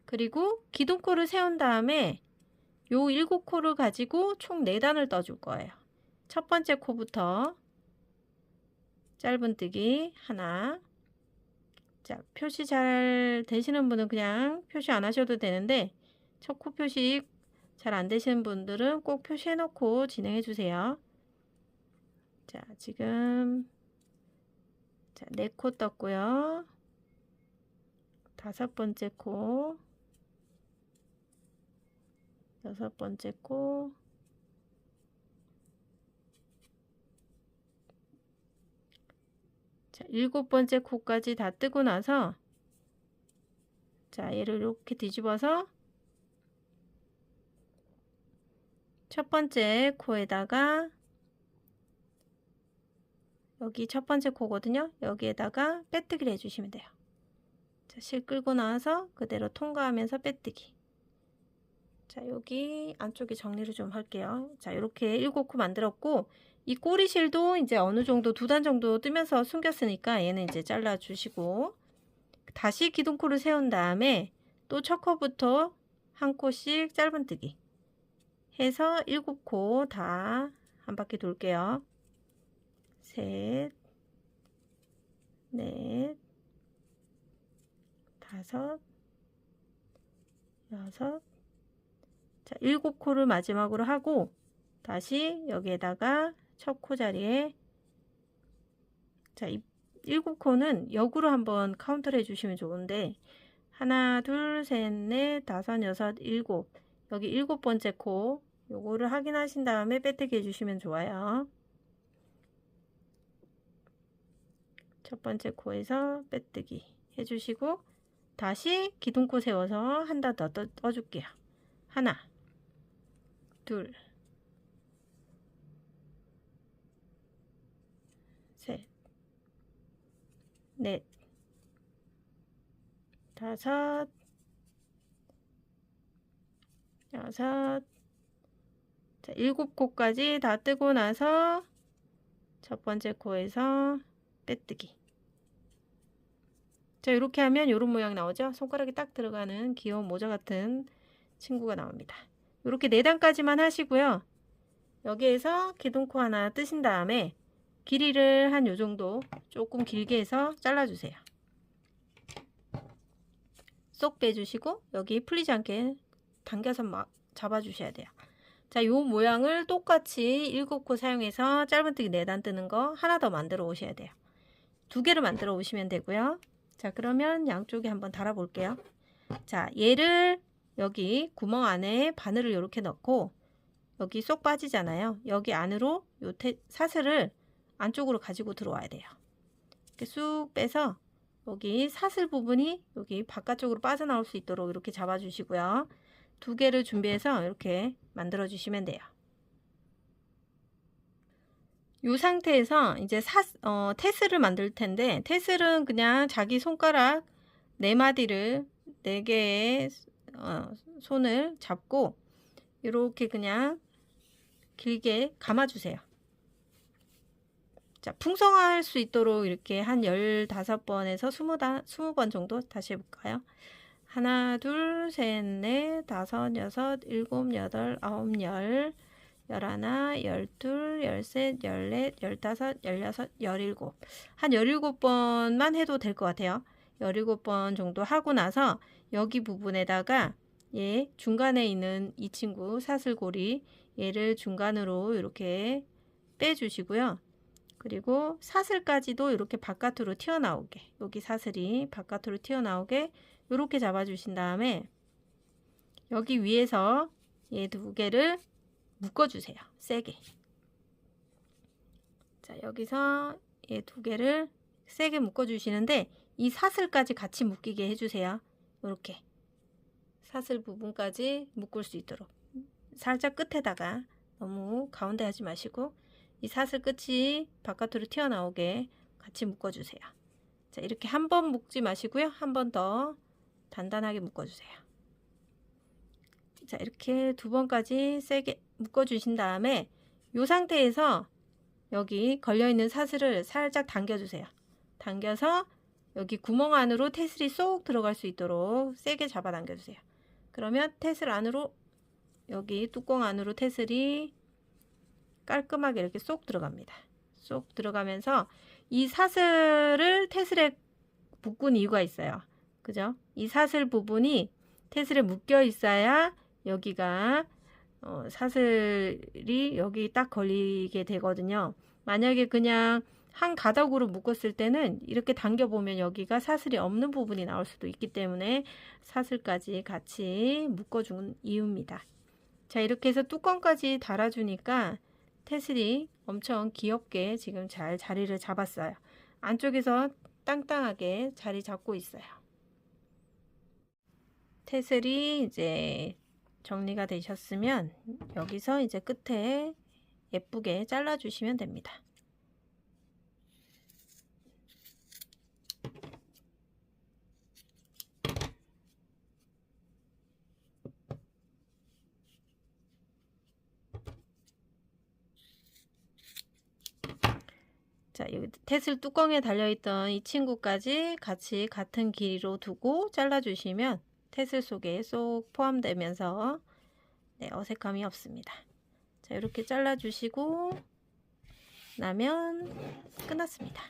그리고 기둥코를 세운 다음에 요 7코를 가지고 총 4단을 떠줄 거예요. 첫 번째 코부터 짧은뜨기 하나. 자, 표시 잘 되시는 분은 그냥 표시 안 하셔도 되는데 첫 코 표시 잘 안 되시는 분들은 꼭 표시해 놓고 진행해 주세요. 자, 지금 자, 4코 떴고요. 5번째 코, 6번째 코, 자, 7번째 코까지 다 뜨고 나서 자, 얘를 이렇게 뒤집어서 첫 번째 코에다가 여기 첫 번째 코거든요. 여기에다가 빼뜨기를 해주시면 돼요. 자, 실 끌고 나와서 그대로 통과하면서 빼뜨기. 자, 여기 안쪽에 정리를 좀 할게요. 자, 이렇게 7코 만들었고 이 꼬리실도 이제 어느 정도 2단 정도 뜨면서 숨겼으니까 얘는 이제 잘라 주시고 다시 기둥코를 세운 다음에 또 첫 코부터 한 코씩 짧은뜨기 해서 7코 다 한 바퀴 돌게요. 셋, 넷, 다섯, 여섯, 자, 7코를 마지막으로 하고 다시 여기에다가 첫 코 자리에 자, 이 7코는 역으로 한번 카운트를 해주시면 좋은데 하나, 둘, 셋, 넷, 다섯, 여섯, 일곱 여기 7번째 코 요거를 확인하신 다음에 빼뜨기 해주시면 좋아요. 첫 번째 코에서 빼뜨기 해주시고 다시 기둥코 세워서 한 단 더 떠줄게요. 하나, 둘, 셋, 넷, 다섯, 여섯, 자, 7코까지 다 뜨고 나서 첫 번째 코에서 빼뜨기. 자, 이렇게 하면 이런 모양 나오죠? 손가락이 딱 들어가는 귀여운 모자 같은 친구가 나옵니다. 이렇게 4단까지만 하시고요. 여기에서 기둥코 하나 뜨신 다음에 길이를 한 요 정도 조금 길게 해서 잘라주세요. 쏙 빼주시고 여기 풀리지 않게 당겨서 막 잡아주셔야 돼요. 자, 요 모양을 똑같이 7코 사용해서 짧은뜨기 4단 뜨는 거 하나 더 만들어 오셔야 돼요. 2개를 만들어 오시면 되고요. 자, 그러면 양쪽에 한번 달아 볼게요. 자, 얘를 여기 구멍 안에 바늘을 이렇게 넣고 여기 쏙 빠지잖아요. 여기 안으로 요 사슬을 안쪽으로 가지고 들어와야 돼요. 이렇게 쑥 빼서 여기 사슬 부분이 여기 바깥쪽으로 빠져나올 수 있도록 이렇게 잡아 주시고요. 2개를 준비해서 이렇게 만들어 주시면 돼요. 이 상태에서 이제 테슬을 만들 텐데 테슬은 그냥 자기 손가락 4마디를 4개의 손을 잡고 이렇게 그냥 길게 감아주세요. 자, 풍성할 수 있도록 이렇게 한 15번에서 20번 정도 다시 해볼까요? 하나, 둘, 셋, 넷, 다섯, 여섯, 일곱, 여덟, 아홉, 열, 열하나, 열둘, 열셋, 열넷, 열다섯, 열여섯, 열일곱. 한 17번만 해도 될 것 같아요. 17번 정도 하고 나서 여기 부분에다가 얘 중간에 있는 이 친구 사슬고리 얘를 중간으로 이렇게 빼주시고요. 그리고 사슬까지도 이렇게 바깥으로 튀어나오게 여기 사슬이 바깥으로 튀어나오게 이렇게 잡아주신 다음에 여기 위에서 얘 2개를 묶어주세요. 세게. 자, 여기서 얘 2개를 세게 묶어주시는데 이 사슬까지 같이 묶이게 해주세요. 이렇게 사슬 부분까지 묶을 수 있도록 살짝 끝에다가 너무 가운데 하지 마시고 이 사슬 끝이 바깥으로 튀어나오게 같이 묶어주세요. 자, 이렇게 한 번 묶지 마시고요. 한 번 더 단단하게 묶어주세요. 자, 이렇게 2번까지 세게 묶어주신 다음에 이 상태에서 여기 걸려있는 사슬을 살짝 당겨주세요. 당겨서 여기 구멍 안으로 테슬이 쏙 들어갈 수 있도록 세게 잡아 당겨주세요. 그러면 테슬 안으로 여기 뚜껑 안으로 테슬이 깔끔하게 이렇게 쏙 들어갑니다. 쏙 들어가면서 이 사슬을 테슬에 묶은 이유가 있어요. 그죠? 이 사슬 부분이 테슬에 묶여 있어야 여기가 사슬이 여기 딱 걸리게 되거든요. 만약에 그냥 한 가닥으로 묶었을 때는 이렇게 당겨 보면 여기가 사슬이 없는 부분이 나올 수도 있기 때문에 사슬까지 같이 묶어준 이유입니다. 자, 이렇게 해서 뚜껑까지 달아주니까 테슬이 엄청 귀엽게 지금 잘 자리를 잡았어요. 안쪽에서 땅땅하게 자리 잡고 있어요. 테슬이 이제 정리가 되셨으면 여기서 이제 끝에 예쁘게 잘라 주시면 됩니다. 자, 여기 테슬 뚜껑에 달려있던 이 친구까지 같이 같은 길이로 두고 잘라주시면 테슬 속에 쏙 포함되면서 네, 어색함이 없습니다. 자, 이렇게 잘라주시고 나면 끝났습니다.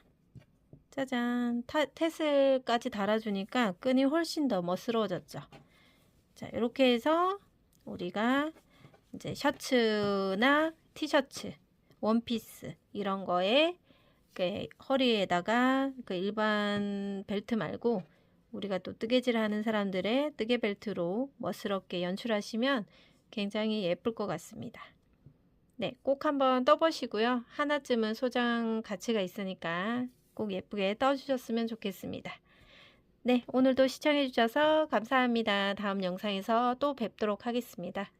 짜잔! 테슬까지 달아주니까 끈이 훨씬 더 멋스러워졌죠. 자, 자, 이렇게 해서 우리가 이제 셔츠나 티셔츠, 원피스 이런 거에 그 허리에다가 그 일반 벨트 말고 우리가 또 뜨개질 하는 사람들의 뜨개 벨트로 멋스럽게 연출하시면 굉장히 예쁠 것 같습니다. 네, 꼭 한번 떠보시고요. 하나쯤은 소장 가치가 있으니까 꼭 예쁘게 떠주셨으면 좋겠습니다. 네, 오늘도 시청해 주셔서 감사합니다. 다음 영상에서 또 뵙도록 하겠습니다.